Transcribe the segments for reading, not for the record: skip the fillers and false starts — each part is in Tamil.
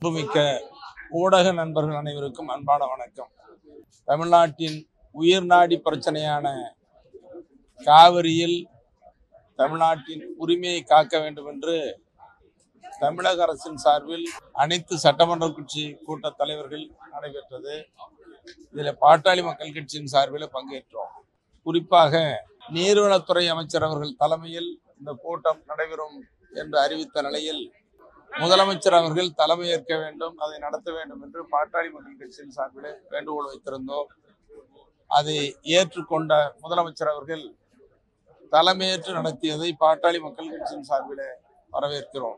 அன்புமிக்க ஊடக நண்பர்கள் அனைவருக்கும் அன்பான வணக்கம். தமிழ்நாட்டின் உயிர் நாடி பிரச்சனையான காவிரியில் தமிழ்நாட்டின் உரிமையை காக்க வேண்டும் என்று தமிழக அரசின் சார்பில் அனைத்து சட்டமன்ற கட்சி கூட்ட தலைவர்கள் நடைபெற்றது. இதில் பாட்டாளி மக்கள் கட்சியின் சார்பில் பங்கேற்றோம். குறிப்பாக நீர்வளத்துறை அமைச்சர் அவர்கள் தலைமையில் இந்த கூட்டம் நடைபெறும் என்று அறிவித்த நிலையில் முதலமைச்சர் அவர்கள் தலைமையேற்க வேண்டும், அதை நடத்த வேண்டும் என்று பாட்டாளி மக்கள் கட்சியின் சார்பில் வேண்டுகோள் வைத்திருந்தோம். அதை ஏற்றுக்கொண்ட முதலமைச்சர் அவர்கள் தலைமையேற்று நடத்தியதை பாட்டாளி மக்கள் கட்சியின் சார்பில் வரவேற்கிறோம்.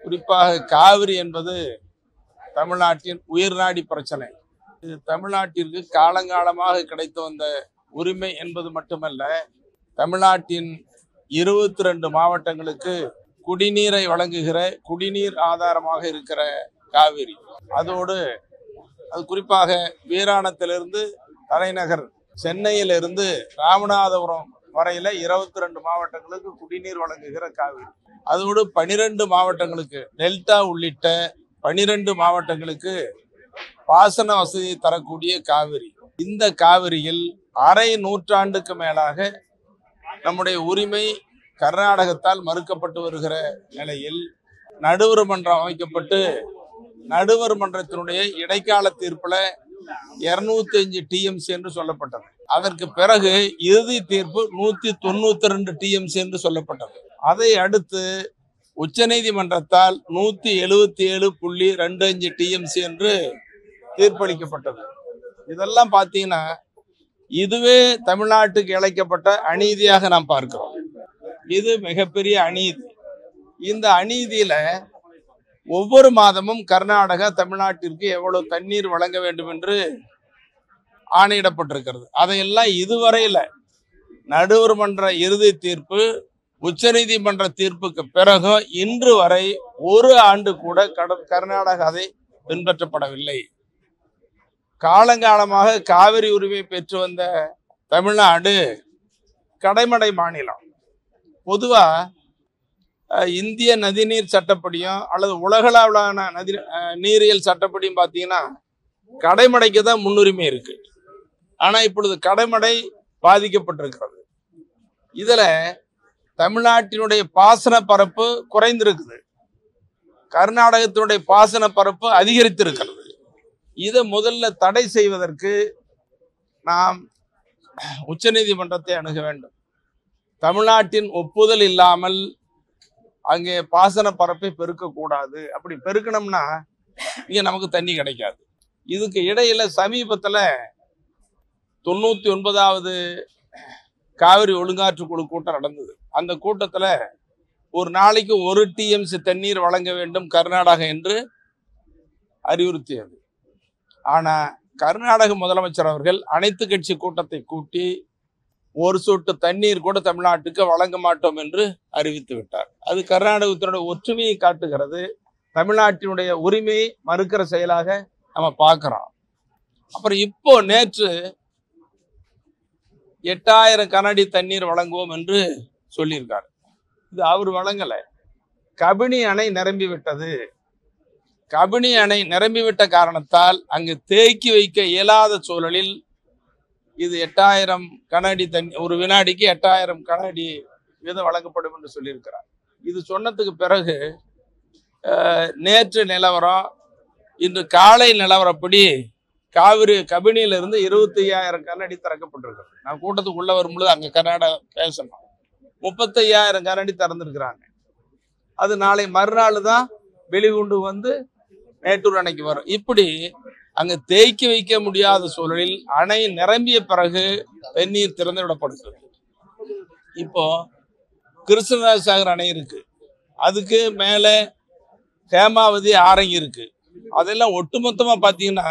குறிப்பாக காவிரி என்பது தமிழ்நாட்டின் உயிர்நாடி பிரச்சனை. இது தமிழ்நாட்டிற்கு காலங்காலமாக கிடைத்து வந்த உரிமை என்பது மட்டுமல்ல, தமிழ்நாட்டின் 22 மாவட்டங்களுக்கு குடிநீரை வழங்குகிற குடிநீர் ஆதாரமாக இருக்கிற காவிரி. அதோடு அது குறிப்பாக வீராணத்திலிருந்து தலைநகர் சென்னையிலிருந்து ராமநாதபுரம் வரையில 22 மாவட்டங்களுக்கு குடிநீர் வழங்குகிற காவிரி. அதோடு 12 மாவட்டங்களுக்கு டெல்டா உள்ளிட்ட 12 மாவட்டங்களுக்கு பாசன வசதியை தரக்கூடிய காவிரி. இந்த காவிரியில் அரை நூற்றாண்டுக்கு மேலாக நம்முடைய உரிமை கர்நாடகத்தால் மறுக்கப்பட்டு வருகிற நிலையில் நடுவர் மன்றம் அமைக்கப்பட்டு நடுவர் மன்றத்தினுடைய இடைக்கால தீர்ப்புல 205 டிஎம்சி என்று சொல்லப்பட்டது. அதற்கு பிறகு இறுதி தீர்ப்பு 192 டிஎம்சி என்று சொல்லப்பட்டது. அதை அடுத்து உச்சநீதிமன்றத்தால் 177.25 டிஎம்சி என்று தீர்ப்பளிக்கப்பட்டது. இதெல்லாம் பார்த்தீங்கன்னா இதுவே தமிழ்நாட்டுக்கு இழைக்கப்பட்ட அநீதியாக நாம் பார்க்கிறோம். இது மிகப்பெரிய அநீதி. இந்த அநீதியில ஒவ்வொரு மாதமும் கர்நாடகா தமிழ்நாட்டிற்கு எவ்வளவு தண்ணீர் வழங்க வேண்டும் என்று ஆணையிடப்பட்டிருக்கிறது. அதையெல்லாம் இதுவரையில நடுவர் மன்ற இறுதி தீர்ப்பு, உச்சநீதிமன்ற தீர்ப்புக்கு பிறகு இன்று வரை ஒரு ஆண்டு கூட கர்நாடகா அதை பின்பற்றப்படவில்லை. காலங்காலமாக காவிரி உரிமை பெற்று வந்த தமிழ்நாடு கடைமடை மாநிலம். பொதுவா இந்திய நதிநீர் சட்டப்படியும் அல்லது உலகளாவிலான நீரியல் சட்டப்படியும் பார்த்தீங்கன்னா கடைமடைக்கு தான் முன்னுரிமை இருக்கு. ஆனா இப்பொழுது கடைமடை பாதிக்கப்பட்டிருக்கிறது. இதுல தமிழ்நாட்டினுடைய பாசன பரப்பு குறைந்திருக்குது, கர்நாடகத்தினுடைய பாசன பரப்பு அதிகரித்திருக்கிறது. இதை முதல்ல தடை செய்வதற்கு நாம் உச்சநீதிமன்றத்தை அணுக வேண்டும். தமிழ்நாட்டின் ஒப்புதல் இல்லாமல் அங்கே பாசன பரப்பை பெருக்கக்கூடாது. அப்படி பெருக்கணும்னா இங்க நமக்கு தண்ணி கிடைக்காது. இதுக்கு இடையில சமீபத்தில் 99வது காவிரி ஒழுங்காற்று குழு கூட்டம் நடந்தது. அந்த கூட்டத்தில் ஒரு நாளைக்கு 1 டிஎம்சி தண்ணீர் வழங்க வேண்டும் கர்நாடகா என்று அறிவுறுத்தியது. ஆனா கர்நாடக முதலமைச்சர் அவர்கள் அனைத்து கட்சி கூட்டத்தை கூட்டி ஒரு சொட்டு தண்ணீர் கூட தமிழ்நாட்டுக்கு வழங்க மாட்டோம் என்று அறிவித்து விட்டார். அது கர்நாடகத்தினுடைய ஒற்றுமையை காட்டுகிறது. தமிழ்நாட்டினுடைய உரிமையை மறுக்கிற செயலாக நம்ம பார்க்கிறோம். அப்புறம் இப்போ நேற்று 8000 கனஅடி தண்ணீர் வழங்குவோம் என்று சொல்லியிருக்காரு. இது அவர் வழங்கலை. கபினி அணை நிரம்பி விட்டது. கபினி அணை நிரம்பிவிட்ட காரணத்தால் அங்கு தேக்கி வைக்க இயலாத சூழலில் இது 8000 கனஅடி தண்ணி, ஒரு வினாடிக்கு 8000 கனஅடி வீதம் வழங்கப்படும் என்று சொல்லியிருக்கிறார். இது சொன்னதுக்கு பிறகு நேற்று நிலவரம், இன்று காலை நிலவரப்படி காவிரி கபினியிலிருந்து 25,000 கனஅடி திறக்கப்பட்டிருக்கிறது. நான் கூட்டத்துக்குள்ள வரும்பொழுது அங்க கர்நாடகா பேசணும், 35,000 கனஅடி திறந்திருக்கிறாங்க. அது நாளை மறுநாள் தான் வெளிகொண்டு வந்து மேட்டூர் அணைக்கு வரும். இப்படி அங்க தேக்கி வைக்க முடியாத சூழலில் அணை நிரம்பிய பிறகு தண்ணீர் திறந்து விடப்படுகிறது. இப்போ கிருஷ்ணராஜசாகர் அணை இருக்கு, அதுக்கு மேல ஹேமாவதி ஆரங்கி இருக்கு. அதெல்லாம் ஒட்டுமொத்தமா பாத்தீங்கன்னா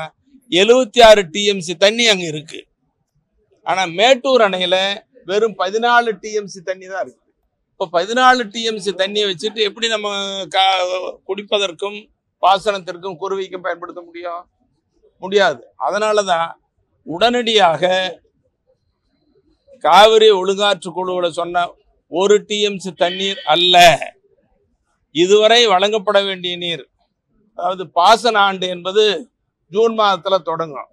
76 டிஎம்சி தண்ணி அங்க இருக்கு. ஆனா மேட்டூர் அணையில வெறும் 14 டிஎம்சி தண்ணி தான் இருக்கு. இப்போ 14 டிஎம்சி தண்ணியை வச்சுட்டு எப்படி நம்ம குடிப்பதற்கும் பாசனத்திற்கும் குறுவைக்கும் பயன்படுத்த முடியாது. அதனாலதான் உடனடியாக காவிரி ஒழுங்காற்று குழுவுல சொன்ன 1 டிஎம்சி தண்ணீர் அல்ல, இதுவரை வழங்கப்பட வேண்டிய நீர் அதாவது பாசன ஆண்டு என்பது ஜூன் மாதத்துல தொடங்கும்.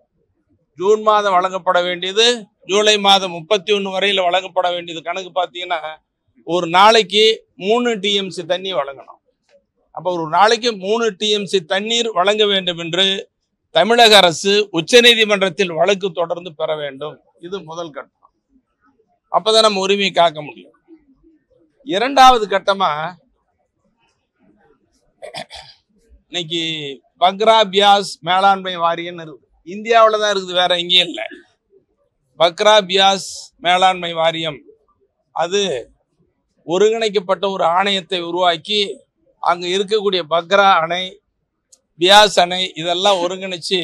ஜூன் மாதம் வழங்கப்பட வேண்டியது ஜூலை மாதம் 31 வரையில வழங்கப்பட வேண்டியது. கணக்கு பார்த்தீங்கன்னா ஒரு நாளைக்கு 3 டிஎம்சி தண்ணி வழங்கணும். அப்ப ஒரு நாளைக்கு 3 டிஎம்சி தண்ணீர் வழங்க வேண்டும் என்று தமிழக அரசு உச்சநீதிமன்றத்தில் வழக்கு தொடர்ந்து பெற வேண்டும். இது முதல் கட்டம். அப்பதான் நம்ம உரிமையை காக்க முடியும். இரண்டாவது கட்டமா இன்னைக்கு பக்ரா பியாஸ் மேலாண்மை வாரியம் இருக்கு. இந்தியாவில் தான் இருக்குது, வேற எங்கேயும் இல்லை. பக்ரா பியாஸ் மேலாண்மை வாரியம் அது ஒருங்கிணைக்கப்பட்ட ஒரு ஆணையத்தை உருவாக்கி அங்க இருக்கக்கூடிய பக்ரா அணை, பியாஸ் அணை இதெல்லாம் ஒருங்கிணைச்சு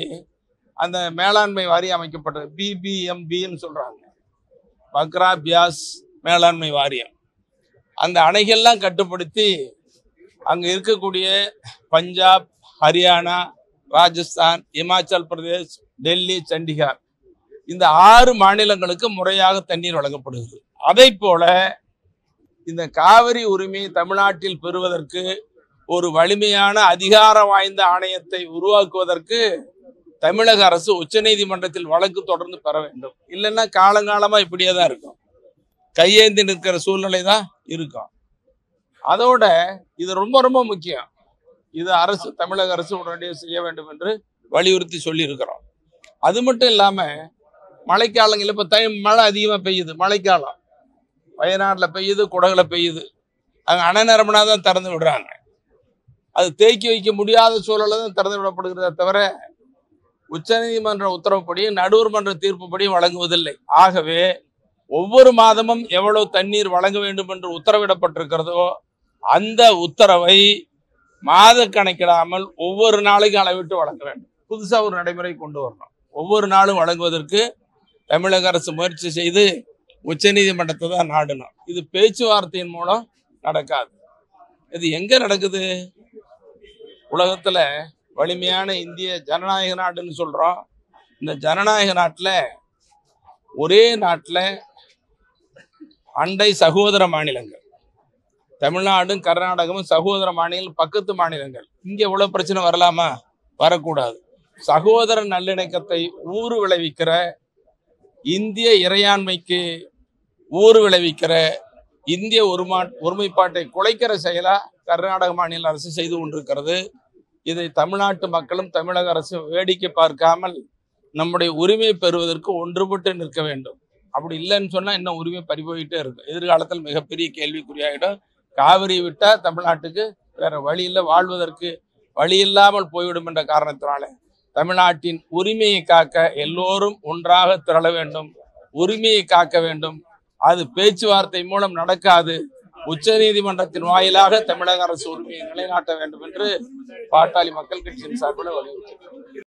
அந்த மேலாண்மை வாரியம் அமைக்கப்பட்டது. BBMBன்னு சொல்றாங்க, பக்ரா பியாஸ் மேலாண்மை வாரியம். அந்த அணைகள்லாம் கட்டுப்படுத்தி அங்க இருக்கக்கூடிய பஞ்சாப், ஹரியானா, ராஜஸ்தான், இமாச்சல் பிரதேஷ், டெல்லி, சண்டிகார் இந்த 6 மாநிலங்களுக்கு முறையாக தண்ணீர் வழங்கப்படுகிறது. அதை போல இந்த காவிரி உரிமையை தமிழ்நாட்டில் பெறுவதற்கு ஒரு வலிமையான அதிகாரம் வாய்ந்த ஆணையத்தை உருவாக்குவதற்கு தமிழக அரசு உச்சநீதிமன்றத்தில் வழக்கு தொடர்ந்து பெற வேண்டும். இல்லைன்னா காலங்காலமா இப்படியே தான் இருக்கும், கையேந்தி நிற்கிற சூழ்நிலை தான் இருக்கும். அதோட இது ரொம்ப ரொம்ப முக்கியம். இது அரசு, தமிழக அரசு உடனடியாக செய்ய வேண்டும் என்று வலியுறுத்தி சொல்லி இருக்கிறோம். அது மட்டும் இல்லாம மழைக்காலங்கள் இப்ப மழை அதிகமா பெய்யுது. மழைக்காலம் வயநாட்டில் பெய்யுது, குடகுல பெய்யுது. அங்க அணை நிரம்பினா தான் திறந்து விடுறாங்க. அது தேக்கி வைக்க முடியாத சூழல தான் திறந்து விடப்படுகிறத தவிர உச்சநீதிமன்ற உத்தரவுப்படி, நடுவர் மன்ற தீர்ப்புப்படி வழங்குவதில்லை. ஆகவே ஒவ்வொரு மாதமும் எவ்வளவு தண்ணீர் வழங்க வேண்டும் என்று உத்தரவிடப்பட்டிருக்கிறதோ அந்த உத்தரவை மாத கணக்கிடாமல் ஒவ்வொரு நாளைக்கும் அளவிட்டு வழங்க வேண்டும். புதுசா ஒரு நடைமுறை கொண்டு வரணும். ஒவ்வொரு நாளும் வழங்குவதற்கு தமிழக அரசு முயற்சி செய்து உச்சநீதிமன்றத்தை தான் நாடணும். இது பேச்சுவார்த்தையின் மூலம் நடக்காது. இது எங்க நடக்குது? உலகத்துல வலிமையான இந்திய ஜனநாயக நாடுன்னு சொல்றோம். இந்த ஜனநாயக நாட்டுல ஒரே நாட்டுல அண்டை சகோதர மாநிலங்கள், தமிழ்நாடும் கர்நாடகமும் சகோதர மாநிலங்கள், பக்கத்து மாநிலங்கள். இங்க இவ்வளவு பிரச்சனை வரலாமா? வரக்கூடாது. சகோதர நல்லிணக்கத்தை ஊறு விளைவிக்கிற, இந்திய இறையாண்மைக்கு ஊறு விளைவிக்கிற, இந்திய ஒருமைப்பாட்டை குலைக்கிற செயலா கர்நாடக மாநில அரசு செய்து கொண்டிருக்கிறது. இதை தமிழ்நாட்டு மக்களும் தமிழக அரசு வேடிக்கை பார்க்காமல் நம்முடைய உரிமை பெறுவதற்கு ஒன்றுபட்டு நிற்க வேண்டும். அப்படி இல்லைன்னு சொன்னா இன்னும் உரிமை பறிபோயிட்டே இருக்கும். எதிர்காலத்தில் மிகப்பெரிய கேள்விக்குறியாயிடும். காவிரி விட்டா தமிழ்நாட்டுக்கு வேற வழி இல்லை, வாழ்வதற்கு வழி இல்லாமல் போய்விடும் என்ற காரணத்தினால தமிழ்நாட்டின் உரிமையை காக்க எல்லோரும் ஒன்றாக திரள வேண்டும், உரிமையை காக்க வேண்டும். அது பேச்சுவார்த்தை மூலம் நடக்காது. உச்சநீதிமன்றத்தின் வாயிலாக தமிழக அரசு உரிமையை நிலைநாட்ட வேண்டும் என்று பாட்டாளி மக்கள் கட்சியின் சார்பில் வலியுறுத்தினார்.